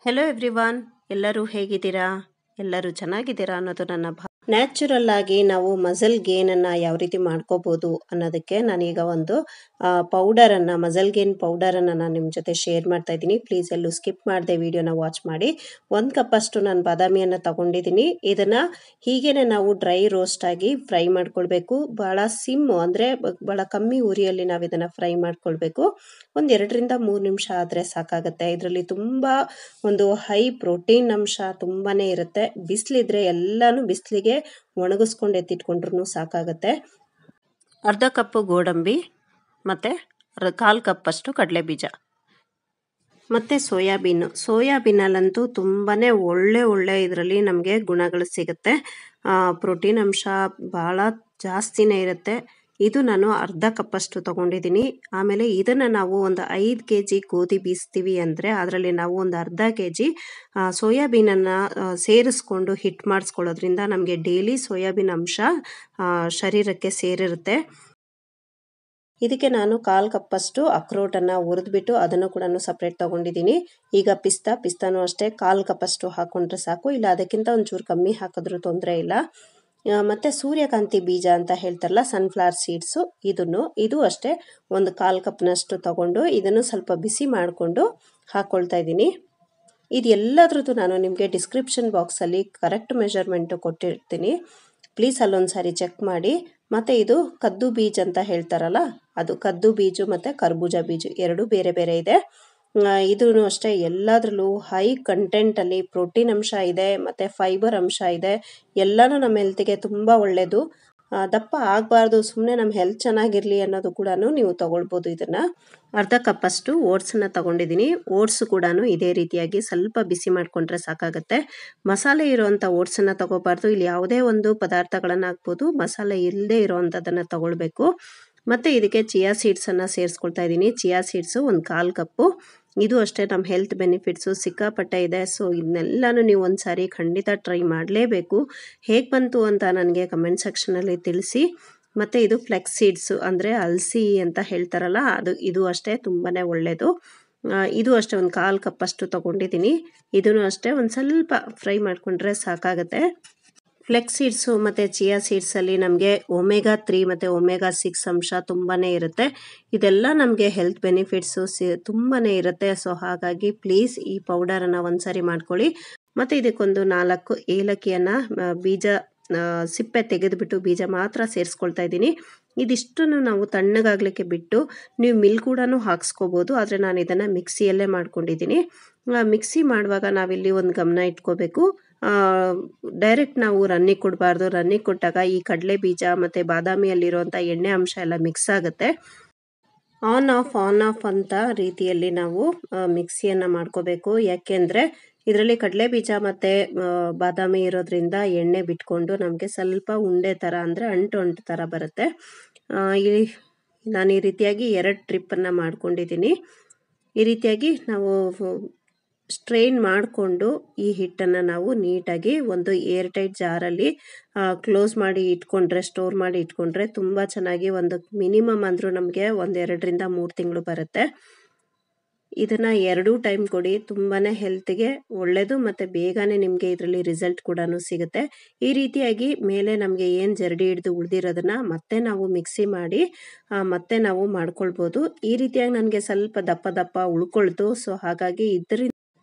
Hello everyone, ಎಲ್ಲರೂ ಹೇಗಿದ್ದೀರಾ? ಎಲ್ಲರೂ ಚೆನ್ನಾಗಿದ್ದೀರಾ ಅನ್ನೋದು ನನ್ನ ನ್ಯಾಚುರಲ್ ಆಗಿ ನಾವು ಮಸಲ್ ಗೇನನ್ನು ಯಾವ ರೀತಿ ಮಾಡ್ಕೋಬೋದು ಅನ್ನೋದಕ್ಕೆ ನಾನೀಗ ಒಂದು ಪೌಡರನ್ನು ಮಸಲ್ ಗೇನ್ ಪೌಡರನ್ನು ನಾನು ನಿಮ್ಮ ಜೊತೆ ಶೇರ್ ಮಾಡ್ತಾ ಇದ್ದೀನಿ. ಪ್ಲೀಸ್ ಎಲ್ಲೂ ಸ್ಕಿಪ್ ಮಾಡದೆ ವಿಡಿಯೋನ ವಾಚ್ ಮಾಡಿ. 1 ಕಪ್ಪಷ್ಟು ನಾನು ಬಾದಾಮಿಯನ್ನು ತಗೊಂಡಿದ್ದೀನಿ. ಇದನ್ನು ಹೀಗೇನೆ ನಾವು ಡ್ರೈ ರೋಸ್ಟ್ ಆಗಿ ಫ್ರೈ ಮಾಡ್ಕೊಳ್ಬೇಕು. ಭಾಳ ಸಿಮ್ಮು ಅಂದರೆ ಭಾಳ ಕಮ್ಮಿ ಉರಿಯಲ್ಲಿ ನಾವು ಇದನ್ನು ಫ್ರೈ ಮಾಡ್ಕೊಳ್ಬೇಕು. ಒಂದು 2ರಿಂದ 3 ನಿಮಿಷ ಆದರೆ ಸಾಕಾಗುತ್ತೆ. ಇದರಲ್ಲಿ ತುಂಬ ಒಂದು ಹೈ ಪ್ರೋಟೀನ್ ಅಂಶ ತುಂಬಾ ಇರುತ್ತೆ. ಬಿಸಿಲಿದ್ರೆ ಎಲ್ಲನೂ ಬಿಸಿಲಿಗೆ ಒಣಗಿಸ್ಕೊಂಡು ಎತ್ತಿಟ್ಕೊಂಡ್ರೂ ಸಾಕಾಗುತ್ತೆ. ಅರ್ಧ ಕಪ್ಪು ಗೋಡಂಬಿ ಮತ್ತು 1/4 ಕಪ್ಪಷ್ಟು ಕಡಲೆಬೀಜ ಮತ್ತು ಸೋಯಾಬೀನಲ್ಲಂತೂ ತುಂಬಾ ಒಳ್ಳೆ ಇದರಲ್ಲಿ ನಮಗೆ ಗುಣಗಳು ಸಿಗುತ್ತೆ. ಪ್ರೋಟೀನ್ ಅಂಶ ಭಾಳ ಜಾಸ್ತಿನೇ ಇರುತ್ತೆ. ಇದು ನಾನು ಅರ್ಧ ಕಪ್ಪಷ್ಟು ತೊಗೊಂಡಿದ್ದೀನಿ. ಆಮೇಲೆ ಇದನ್ನು ನಾವು ಒಂದು 5 kg ಗೋಧಿ ಬೀಸ್ತೀವಿ ಅಂದರೆ ಅದರಲ್ಲಿ ನಾವು ಒಂದು ಅರ್ಧ kg ಸೋಯಾಬೀನನ್ನು ಸೇರಿಸ್ಕೊಂಡು ಹಿಟ್ಟು ಮಾಡಿಸ್ಕೊಳ್ಳೋದ್ರಿಂದ ನಮಗೆ ಡೈಲಿ ಸೋಯಾಬೀನ್ ಅಂಶ ಶರೀರಕ್ಕೆ ಸೇರಿರುತ್ತೆ. ಇದಕ್ಕೆ ನಾನು 1/4 ಕಪ್ಪಷ್ಟು ಅಕ್ರೋಟನ್ನು ಹುರಿದ್ಬಿಟ್ಟು ಅದನ್ನು ಕೂಡ ಸಪ್ರೇಟ್ ತೊಗೊಂಡಿದ್ದೀನಿ. ಈಗ ಪಿಸ್ತಾನೂ ಅಷ್ಟೇ 1/4 ಕಪ್ಪಷ್ಟು ಹಾಕ್ಕೊಂಡ್ರೆ ಸಾಕು, ಇಲ್ಲ ಅದಕ್ಕಿಂತ ಒಂಚೂರು ಕಮ್ಮಿ ಹಾಕಿದ್ರೂ ತೊಂದರೆ ಇಲ್ಲ. ಮತ್ತು ಸೂರ್ಯಕಾಂತಿ ಬೀಜ ಅಂತ ಹೇಳ್ತಾರಲ್ಲ, ಸನ್ಫ್ಲವರ್ ಸೀಡ್ಸು, ಇದು ಅಷ್ಟೇ ಒಂದು 1/4 ಕಪ್ನಷ್ಟು ತಗೊಂಡು ಇದನ್ನು ಸ್ವಲ್ಪ ಬಿಸಿ ಮಾಡಿಕೊಂಡು ಹಾಕ್ಕೊಳ್ತಾ ಇದ್ದೀನಿ. ಇದು ಎಲ್ಲದ್ರದ್ದು ನಾನು ನಿಮಗೆ ಡಿಸ್ಕ್ರಿಪ್ಷನ್ ಬಾಕ್ಸಲ್ಲಿ ಕರೆಕ್ಟ್ ಮೆಷರ್ಮೆಂಟು ಕೊಟ್ಟಿರ್ತೀನಿ. ಪ್ಲೀಸ್ ಅಲ್ಲೊಂದು ಸಾರಿ ಚೆಕ್ ಮಾಡಿ. ಮತ್ತು ಇದು ಕದ್ದು ಬೀಜ ಅಂತ ಹೇಳ್ತಾರಲ್ಲ, ಅದು ಕದ್ದು ಬೀಜ ಮತ್ತು ಕರ್ಬೂಜ ಬೀಜ ಎರಡು ಬೇರೆ ಬೇರೆ ಇದೆ. ಇದೂ ಅಷ್ಟೇ ಎಲ್ಲದರಲ್ಲೂ ಹೈ ಕಂಟೆಂಟಲ್ಲಿ ಪ್ರೋಟೀನ್ ಅಂಶ ಇದೆ ಮತ್ತು ಫೈಬರ್ ಅಂಶ ಇದೆ. ಎಲ್ಲನೂ ನಮ್ಮ ಹೆಲ್ತಿಗೆ ತುಂಬ ಒಳ್ಳೆಯದು. ದಪ್ಪ ಆಗಬಾರ್ದು, ಸುಮ್ಮನೆ ನಮ್ಮ ಹೆಲ್ತ್ ಚೆನ್ನಾಗಿರಲಿ ಅನ್ನೋದು ಕೂಡ ನೀವು ತೊಗೊಳ್ಬೋದು. ಇದನ್ನು ಅರ್ಧ ಕಪ್ಪಷ್ಟು ಓಟ್ಸನ್ನು ತೊಗೊಂಡಿದ್ದೀನಿ. ಓಟ್ಸು ಕೂಡ ಇದೇ ರೀತಿಯಾಗಿ ಸ್ವಲ್ಪ ಬಿಸಿ ಮಾಡಿಕೊಂಡ್ರೆ ಸಾಕಾಗುತ್ತೆ. ಮಸಾಲೆ ಇರೋವಂಥ ಓಟ್ಸನ್ನು ತೊಗೋಬಾರ್ದು. ಇಲ್ಲಿ ಯಾವುದೇ ಒಂದು ಪದಾರ್ಥಗಳನ್ನು ಹಾಕ್ಬೋದು, ಮಸಾಲೆ ಇಲ್ಲದೆ ಇರೋವಂಥದ್ದನ್ನು ತೊಗೊಳ್ಬೇಕು. ಮತ್ತು ಇದಕ್ಕೆ ಚಿಯಾ ಸೀಡ್ಸನ್ನು ಸೇರಿಸ್ಕೊಳ್ತಾ ಇದ್ದೀನಿ. ಚಿಯಾ ಸೀಡ್ಸು ಒಂದು 1/4 ಕಪ್ಪು. ಇದು ಅಷ್ಟೇ ನಮ್ಮ ಹೆಲ್ತ್ ಬೆನಿಫಿಟ್ಸು ಸಿಕ್ಕಾಪಟ್ಟೆ ಇದೆ. ಸೊ ಇದನ್ನೆಲ್ಲನೂ ನೀವು ಒಂದು ಸಾರಿ ಖಂಡಿತ ಟ್ರೈ ಮಾಡಲೇಬೇಕು. ಹೇಗೆ ಬಂತು ಅಂತ ನನಗೆ ಕಮೆಂಟ್ ಸೆಕ್ಷನಲ್ಲಿ ತಿಳಿಸಿ. ಮತ್ತು ಇದು ಫ್ಲೆಕ್ಸ್ ಸೀಡ್ಸು ಅಂದರೆ ಅಲಸಿ ಅಂತ ಹೇಳ್ತಾರಲ್ಲ, ಇದು ಅಷ್ಟೇ ತುಂಬಾ ಒಳ್ಳೆಯದು. ಇದು ಅಷ್ಟೇ ಒಂದು 1/4 ಕಪ್ಪಷ್ಟು ತೊಗೊಂಡಿದ್ದೀನಿ. ಇದೂ ಅಷ್ಟೇ ಒಂದು ಸ್ವಲ್ಪ ಫ್ರೈ ಮಾಡಿಕೊಂಡ್ರೆ ಸಾಕಾಗುತ್ತೆ. ಫ್ಲೆಕ್ಸ್ ಸೀಡ್ಸು ಮತ್ತು ಚಿಯಾ ಸೀಡ್ಸಲ್ಲಿ ನಮಗೆ ಒಮೆಗಾ 3 ಮತ್ತು ಒಮೆಗಾ 6 ಅಂಶ ತುಂಬಾ ಇರುತ್ತೆ. ಇದೆಲ್ಲ ನಮಗೆ ಹೆಲ್ತ್ ಬೆನಿಫಿಟ್ಸು ತುಂಬಾ ಇರುತ್ತೆ. ಸೊ ಹಾಗಾಗಿ ಪ್ಲೀಸ್ ಈ ಪೌಡರನ್ನು ಒಂದು ಸಾರಿ ಮಾಡ್ಕೊಳ್ಳಿ. ಮತ್ತು ಇದಕ್ಕೊಂದು 4 ಏಲಕ್ಕಿಯನ್ನು ಬೀಜ ಸಿಪ್ಪೆ ತೆಗೆದುಬಿಟ್ಟು ಬೀಜ ಮಾತ್ರ ಸೇರಿಸ್ಕೊಳ್ತಾ ಇದ್ದೀನಿ. ಇದಿಷ್ಟನ್ನು ನಾವು ತಣ್ಣಗಾಗಲಿಕ್ಕೆ ಬಿಟ್ಟು ನೀವು ಮಿಲ್ಕ್ ಕೂಡ ಹಾಕ್ಸ್ಕೋಬೋದು, ಆದರೆ ನಾನು ಇದನ್ನು ಮಿಕ್ಸಿಯಲ್ಲೇ ಮಾಡ್ಕೊಂಡಿದ್ದೀನಿ. ಮಿಕ್ಸಿ ಮಾಡುವಾಗ ನಾವಿಲ್ಲಿ ಒಂದು ಗಮನ ಇಟ್ಕೋಬೇಕು. ಡೈರೆಕ್ಟ್ ನಾವು ರನ್ನಿಗೆ ಕೊಡಬಾರ್ದು. ರನ್ನಿಗೆ ಕೊಟ್ಟಾಗ ಈ ಕಡಲೆ ಬೀಜ ಮತ್ತು ಬಾದಾಮಿಯಲ್ಲಿರುವಂಥ ಎಣ್ಣೆ ಅಂಶ ಎಲ್ಲ ಮಿಕ್ಸ್ ಆಗುತ್ತೆ. ಆನ್ ಆಫ್ ಅಂತ ರೀತಿಯಲ್ಲಿ ನಾವು ಮಿಕ್ಸಿಯನ್ನು ಮಾಡ್ಕೋಬೇಕು. ಯಾಕೆಂದರೆ ಇದರಲ್ಲಿ ಕಡಲೆ ಬೀಜ ಮತ್ತು ಬಾದಾಮಿ ಇರೋದ್ರಿಂದ ಎಣ್ಣೆ ಬಿಟ್ಕೊಂಡು ನಮಗೆ ಸ್ವಲ್ಪ ಉಂಡೆ ಥರ ಅಂದರೆ ಅಂಟು ಥರ ಬರುತ್ತೆ. ನಾನು ಈ ರೀತಿಯಾಗಿ 2 ಟ್ರಿಪ್ಪನ್ನು ಮಾಡ್ಕೊಂಡಿದ್ದೀನಿ. ಈ ರೀತಿಯಾಗಿ ನಾವು ಸ್ಟ್ರೈನ್ ಮಾಡಿಕೊಂಡು ಈ ಹಿಟ್ಟನ್ನು ನಾವು ನೀಟಾಗಿ ಒಂದು ಏರ್ ಟೈಟ್ ಜಾರಲ್ಲಿ ಕ್ಲೋಸ್ ಮಾಡಿ ಇಟ್ಕೊಂಡ್ರೆ, ಸ್ಟೋರ್ ಮಾಡಿ ಇಟ್ಕೊಂಡ್ರೆ ತುಂಬ ಚೆನ್ನಾಗಿ ಒಂದು ಮಿನಿಮಮ್ ಅಂದರೂ ನಮಗೆ ಒಂದು 2ರಿಂದ 3 ತಿಂಗಳು ಬರುತ್ತೆ. ಇದನ್ನು 2 ಟೈಮ್ ಕೊಡಿ, ತುಂಬಾ ಹೆಲ್ತಿಗೆ ಒಳ್ಳೆಯದು ಮತ್ತು ಬೇಗನೆ ನಿಮಗೆ ಇದರಲ್ಲಿ ರಿಸಲ್ಟ್ ಕೂಡ ಸಿಗುತ್ತೆ. ಈ ರೀತಿಯಾಗಿ ಮೇಲೆ ನಮಗೆ ಏನು ಜರಡಿ ಹಿಡಿದು ಉಳಿದಿರೋದನ್ನು ಮತ್ತೆ ನಾವು ಮಿಕ್ಸಿ ಮಾಡಿ ಮತ್ತೆ ನಾವು ಮಾಡ್ಕೊಳ್ಬೋದು. ಈ ರೀತಿಯಾಗಿ ನನಗೆ ಸ್ವಲ್ಪ ದಪ್ಪ ಉಳ್ಕೊಳ್ತು. ಸೊ ಹಾಗಾಗಿ ಇದರಿಂದ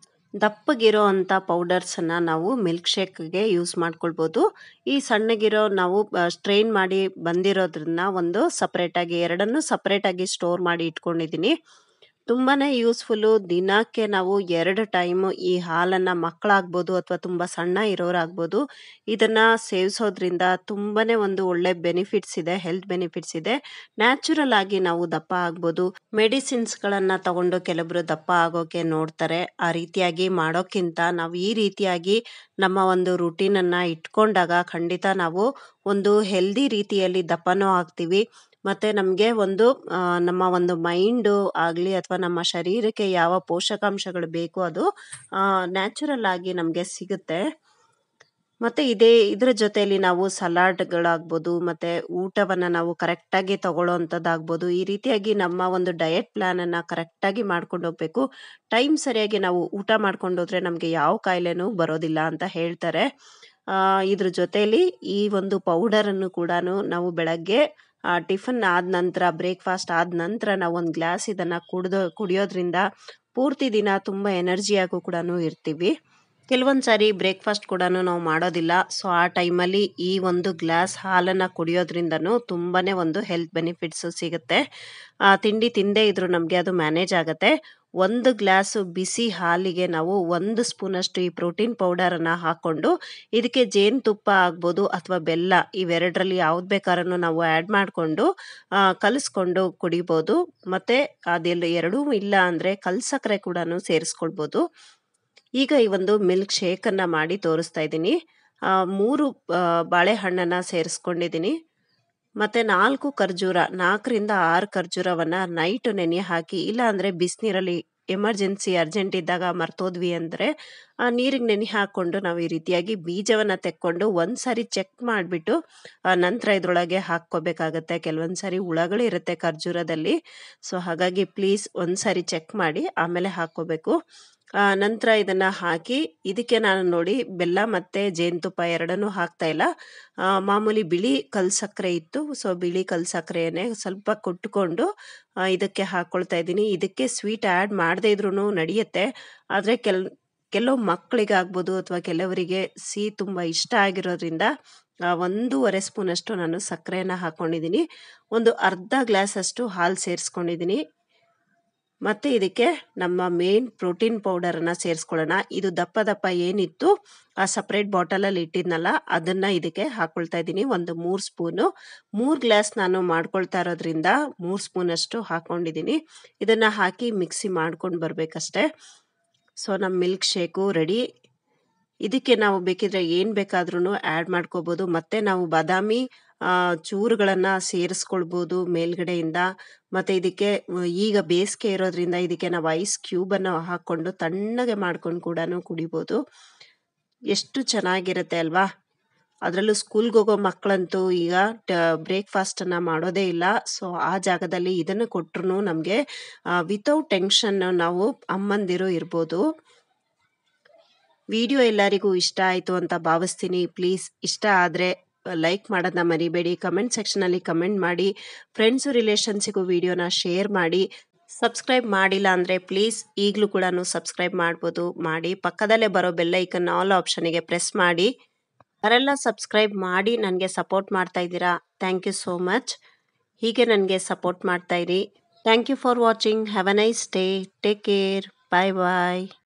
ದಪ್ಪಗಿರೋ ಅಂಥ ಪೌಡರ್ಸನ್ನು ನಾವು ಮಿಲ್ಕ್ ಶೇಕ್ಗೆ ಯೂಸ್ ಮಾಡ್ಕೊಳ್ಬೋದು. ಈ ಸಣ್ಣಗಿರೋ ನಾವು ಸ್ಟ್ರೈನ್ ಮಾಡಿ ಬಂದಿರೋದ್ರನ್ನ ಒಂದು ಸಪ್ರೇಟಾಗಿ ಎರಡನ್ನೂ ಸಪ್ರೇಟಾಗಿ ಸ್ಟೋರ್ ಮಾಡಿ ಇಟ್ಕೊಂಡಿದ್ದೀನಿ. ತುಂಬಾ ಯೂಸ್ಫುಲ್ಲು. ದಿನಕ್ಕೆ ನಾವು 2 ಟೈಮು ಈ ಹಾಲನ್ನು ಮಕ್ಕಳಾಗ್ಬೋದು ಅಥವಾ ತುಂಬ ಸಣ್ಣ ಇರೋರಾಗ್ಬೋದು ಇದನ್ನು ಸೇವಿಸೋದ್ರಿಂದ ತುಂಬಾ ಒಂದು ಒಳ್ಳೆ ಬೆನಿಫಿಟ್ಸ್ ಇದೆ, ಹೆಲ್ತ್ ಬೆನಿಫಿಟ್ಸ್ ಇದೆ. ನ್ಯಾಚುರಲ್ ಆಗಿ ನಾವು ದಪ್ಪ ಆಗ್ಬೋದು. ಮೆಡಿಸಿನ್ಸ್ಗಳನ್ನು ತಗೊಂಡು ಕೆಲವರು ದಪ್ಪ ಆಗೋಕ್ಕೆ ನೋಡ್ತಾರೆ. ಆ ರೀತಿಯಾಗಿ ಮಾಡೋಕ್ಕಿಂತ ನಾವು ಈ ರೀತಿಯಾಗಿ ನಮ್ಮ ಒಂದು ರುಟೀನನ್ನು ಇಟ್ಕೊಂಡಾಗ ಖಂಡಿತ ನಾವು ಒಂದು ಹೆಲ್ದಿ ರೀತಿಯಲ್ಲಿ ದಪ್ಪನೂ ಆಗ್ತೀವಿ. ಮತ್ತು ನಮಗೆ ಒಂದು ನಮ್ಮ ಒಂದು ಮೈಂಡು ಆಗಲಿ ಅಥವಾ ನಮ್ಮ ಶರೀರಕ್ಕೆ ಯಾವ ಪೋಷಕಾಂಶಗಳು ಬೇಕೋ ಅದು ನ್ಯಾಚುರಲ್ ಆಗಿ ನಮಗೆ ಸಿಗುತ್ತೆ. ಮತ್ತೆ ಇದ್ರ ಜೊತೆಯಲ್ಲಿ ನಾವು ಸಲಾಡ್‌ಗಳಾಗ್ಬೋದು, ಮತ್ತೆ ಊಟವನ್ನ ನಾವು ಕರೆಕ್ಟಾಗಿ ತಗೊಳ್ಳೋಂಥದ್ದಾಗ್ಬೋದು. ಈ ರೀತಿಯಾಗಿ ನಮ್ಮ ಒಂದು ಡಯಟ್ ಪ್ಲಾನನ್ನ ಕರೆಕ್ಟಾಗಿ ಮಾಡ್ಕೊಂಡು ಹೋಗ್ಬೇಕು. ಟೈಮ್ ಸರಿಯಾಗಿ ನಾವು ಊಟ ಮಾಡ್ಕೊಂಡೋದ್ರೆ ನಮ್ಗೆ ಯಾವ ಕಾಯಿಲೆನೂ ಬರೋದಿಲ್ಲ ಅಂತ ಹೇಳ್ತಾರೆ. ಇದ್ರ ಜೊತೆಯಲ್ಲಿ ಈ ಒಂದು ಪೌಡರನ್ನು ಕೂಡಾನು ನಾವು ಬೆಳಗ್ಗೆ ಟಿಫನ್ ಆದ ನಂತರ, ಬ್ರೇಕ್‌ಫಾಸ್ಟ್ ಆದ ನಂತರ ನಾವು ಒಂದು ಗ್ಲಾಸ್ ಇದನ್ನ ಕುಡಿಯೋದ್ರಿಂದ ಪೂರ್ತಿ ದಿನ ತುಂಬಾ ಎನರ್ಜಿಯಾಗೂ ಕೂಡಾನು ಇರ್ತೀವಿ. ಕೆಲವೊಂದು ಸಾರಿ ಬ್ರೇಕ್‌ಫಾಸ್ಟ್ ಕೂಡಾನು ನಾವು ಮಾಡೋದಿಲ್ಲ. ಸೊ, ಆ ಟೈಮಲ್ಲಿ ಈ ಒಂದು ಗ್ಲಾಸ್ ಹಾಲನ್ನ ಕುಡಿಯೋದ್ರಿಂದನೂ ತುಂಬಾನೇ ಒಂದು ಹೆಲ್ತ್ ಬೆನಿಫಿಟ್ಸ್ ಸಿಗುತ್ತೆ. ತಿಂಡಿ ತಿಂದೇ ಇದ್ರೂ ನಮ್ಗೆ ಅದು ಮ್ಯಾನೇಜ್ ಆಗತ್ತೆ. 1 ಗ್ಲಾಸು ಬಿಸಿ ಹಾಲಿಗೆ ನಾವು 1 ಸ್ಪೂನಷ್ಟು ಈ ಪ್ರೋಟೀನ್ ಪೌಡರನ್ನ ಹಾಕೊಂಡು, ಇದಕ್ಕೆ ಜೇನುತುಪ್ಪ ಆಗ್ಬೋದು ಅಥವಾ ಬೆಲ್ಲ ಇವೆರಡರಲ್ಲಿ ಯಾವ್ದು ಬೇಕಾದ್ರೂ ನಾವು ಆ್ಯಡ್ ಮಾಡ್ಕೊಂಡು ಕಲಿಸ್ಕೊಂಡು ಕುಡಿಬೋದು. ಮತ್ತೆ ಎರಡೂ ಇಲ್ಲ ಅಂದ್ರೆ ಕಲ್ಸಕ್ಕರೆ ಕೂಡಾನು ಸೇರಿಸ್ಕೊಳ್ಬೋದು. ಈಗ ಈ ಒಂದು ಮಿಲ್ಕ್ ಶೇಕನ್ನ ಮಾಡಿ ತೋರಿಸ್ತಾ ಇದ್ದೀನಿ. 3 ಬಾಳೆಹಣ್ಣನ್ನ ಸೇರಿಸ್ಕೊಂಡಿದ್ದೀನಿ. ಮತ್ತೆ 4 ಖರ್ಜೂರ, 4ರಿಂದ 6 ಖರ್ಜೂರವನ್ನ ನೈಟ್ ನೆನೆ ಹಾಕಿ, ಇಲ್ಲ ಅಂದ್ರೆ ಬಿಸಿನೀರಲ್ಲಿ ಎಮರ್ಜೆನ್ಸಿ ಅರ್ಜೆಂಟ್ ಇದ್ದಾಗ ಮರ್ತೋದ್ವಿ ಅಂದ್ರೆ ನೀರಿಗೆ ನೆನೆ ಹಾಕೊಂಡು ನಾವು ಈ ರೀತಿಯಾಗಿ ಬೀಜವನ್ನ ತೆಕ್ಕೊಂಡು ಒಂದ್ಸಾರಿ ಚೆಕ್ ಮಾಡಿಬಿಟ್ಟು ನಂತರ ಇದ್ರೊಳಗೆ ಹಾಕ್ಕೋಬೇಕಾಗತ್ತೆ. ಕೆಲವೊಂದ್ಸಾರಿ ಹುಳಗಳಿರುತ್ತೆ ಖರ್ಜೂರದಲ್ಲಿ. ಸೊ, ಹಾಗಾಗಿ ಪ್ಲೀಸ್ ಒಂದ್ಸಾರಿ ಚೆಕ್ ಮಾಡಿ ಆಮೇಲೆ ಹಾಕ್ಕೋಬೇಕು. ನಂತರ ಇದನ್ನ ಹಾಕಿ, ಇದಕ್ಕೆ ನಾನು ನೋಡಿ ಬೆಲ್ಲ ಮತ್ತೆ ಜೇನುತುಪ್ಪ ಎರಡನ್ನೂ ಹಾಕ್ತಾ ಇಲ್ಲ. ಮಾಮೂಲಿ ಬಿಳಿ ಕಲ್ಸಕ್ಕರೆ ಇತ್ತು. ಸೊ, ಬಿಳಿ ಕಲ್ಸಕ್ಕರೆಯನ್ನೇ ಸ್ವಲ್ಪ ಕುಟ್ಕೊಂಡು ಇದಕ್ಕೆ ಹಾಕ್ಕೊಳ್ತಾ ಇದ್ದೀನಿ. ಇದಕ್ಕೆ ಸ್ವೀಟ್ ಆ್ಯಡ್ ಮಾಡದೇ ಇದ್ರೂ ನಡೆಯುತ್ತೆ. ಆದರೆ ಕೆಲವು ಮಕ್ಕಳಿಗಾಗ್ಬೋದು ಅಥವಾ ಕೆಲವರಿಗೆ ಸಿಹಿ ತುಂಬ ಇಷ್ಟ ಆಗಿರೋದ್ರಿಂದ 1.5 ಸ್ಪೂನಷ್ಟು ನಾನು ಸಕ್ಕರೆಯನ್ನು ಹಾಕ್ಕೊಂಡಿದ್ದೀನಿ. ಒಂದು ಅರ್ಧ ಗ್ಲಾಸಷ್ಟು ಹಾಲು ಸೇರಿಸ್ಕೊಂಡಿದ್ದೀನಿ. ಮತ್ತೆ ಇದಕ್ಕೆ ನಮ್ಮ ಮೇನ್ ಪ್ರೋಟೀನ್ ಪೌಡರನ್ನು ಸೇರಿಸ್ಕೊಳ್ಳೋಣ. ಇದು ದಪ್ಪ ಏನಿತ್ತು ಸಪ್ರೇಟ್ ಬಾಟಲಲ್ಲಿ ಇಟ್ಟಿದ್ನಲ್ಲ, ಅದನ್ನ ಇದಕ್ಕೆ ಹಾಕ್ಕೊಳ್ತಾ ಇದ್ದೀನಿ. ಒಂದು 3 ಸ್ಪೂನು. 3 ಗ್ಲಾಸ್ ನಾನು ಮಾಡ್ಕೊಳ್ತಾ ಇರೋದ್ರಿಂದ 3 ಸ್ಪೂನಷ್ಟು ಹಾಕ್ಕೊಂಡಿದ್ದೀನಿ. ಇದನ್ನ ಹಾಕಿ ಮಿಕ್ಸಿ ಮಾಡ್ಕೊಂಡು ಬರಬೇಕಷ್ಟೆ. ಸೊ, ನಮ್ಮ ಮಿಲ್ಕ್ ಶೇಕು ರೆಡಿ. ಇದಕ್ಕೆ ನಾವು ಬೇಕಿದ್ರೆ ಏನು ಬೇಕಾದ್ರೂ ಆ್ಯಡ್ ಮಾಡ್ಕೋಬೋದು. ಮತ್ತೆ ನಾವು ಬಾದಾಮಿ ಚೂರುಗಳನ್ನು ಸೇರಿಸ್ಕೊಳ್ಬೋದು ಮೇಲ್ಗಡೆಯಿಂದ. ಮತ್ತು ಇದಕ್ಕೆ ಈಗ ಬೇಸಿಗೆ ಇರೋದ್ರಿಂದ ಇದಕ್ಕೆ ನಾವು ಐಸ್ ಕ್ಯೂಬನ್ನು ಹಾಕ್ಕೊಂಡು ತಣ್ಣಗೆ ಮಾಡ್ಕೊಂಡು ಕೂಡ ಕುಡಿಬೋದು. ಎಷ್ಟು ಚೆನ್ನಾಗಿರುತ್ತೆ ಅಲ್ವಾ? ಅದರಲ್ಲೂ ಸ್ಕೂಲ್ಗೆ ಹೋಗೋ ಮಕ್ಕಳಂತೂ ಈಗ ಬ್ರೇಕ್‌ಫಾಸ್ಟನ್ನು ಮಾಡೋದೇ ಇಲ್ಲ. ಸೊ, ಆ ಜಾಗದಲ್ಲಿ ಇದನ್ನು ಕೊಟ್ಟರು ನಮಗೆ ವಿತೌಟ್ ಟೆನ್ಷನ್ ನಾವು ಅಮ್ಮಂದಿರು ಇರ್ಬೋದು. ವಿಡಿಯೋ ಎಲ್ಲರಿಗೂ ಇಷ್ಟ ಆಯಿತು ಅಂತ ಭಾವಿಸ್ತೀನಿ. ಪ್ಲೀಸ್ ಇಷ್ಟ ಆದರೆ ಲೈಕ್ ಮಾಡೋದನ್ನ ಮರಿಬೇಡಿ. ಕಮೆಂಟ್ ಸೆಕ್ಷನಲ್ಲಿ ಕಮೆಂಟ್ ಮಾಡಿ. ಫ್ರೆಂಡ್ಸು ರಿಲೇಷನ್ಸಿಗೂ ವಿಡಿಯೋನ ಶೇರ್ ಮಾಡಿ. ಸಬ್ಸ್ಕ್ರೈಬ್ ಮಾಡಿಲ್ಲ ಅಂದರೆ ಪ್ಲೀಸ್ ಈಗಲೂ ಕೂಡ ಸಬ್ಸ್ಕ್ರೈಬ್ ಮಾಡ್ಬೋದು, ಮಾಡಿ. ಪಕ್ಕದಲ್ಲೇ ಬರೋ ಬೆಲ್ ಐಕನ್ ಆಲ್ ಆಪ್ಷನಿಗೆ ಪ್ರೆಸ್ ಮಾಡಿ. ಯಾರೆಲ್ಲ ಸಬ್ಸ್ಕ್ರೈಬ್ ಮಾಡಿ ನನಗೆ ಸಪೋರ್ಟ್ ಮಾಡ್ತಾ ಇದ್ದೀರಾ, ಥ್ಯಾಂಕ್ ಯು ಸೋ ಮಚ್. ಹೀಗೆ ನನಗೆ ಸಪೋರ್ಟ್ ಮಾಡ್ತಾ ಇರಿ. Thank you for watching. Have a nice day. Take care. Bye bye.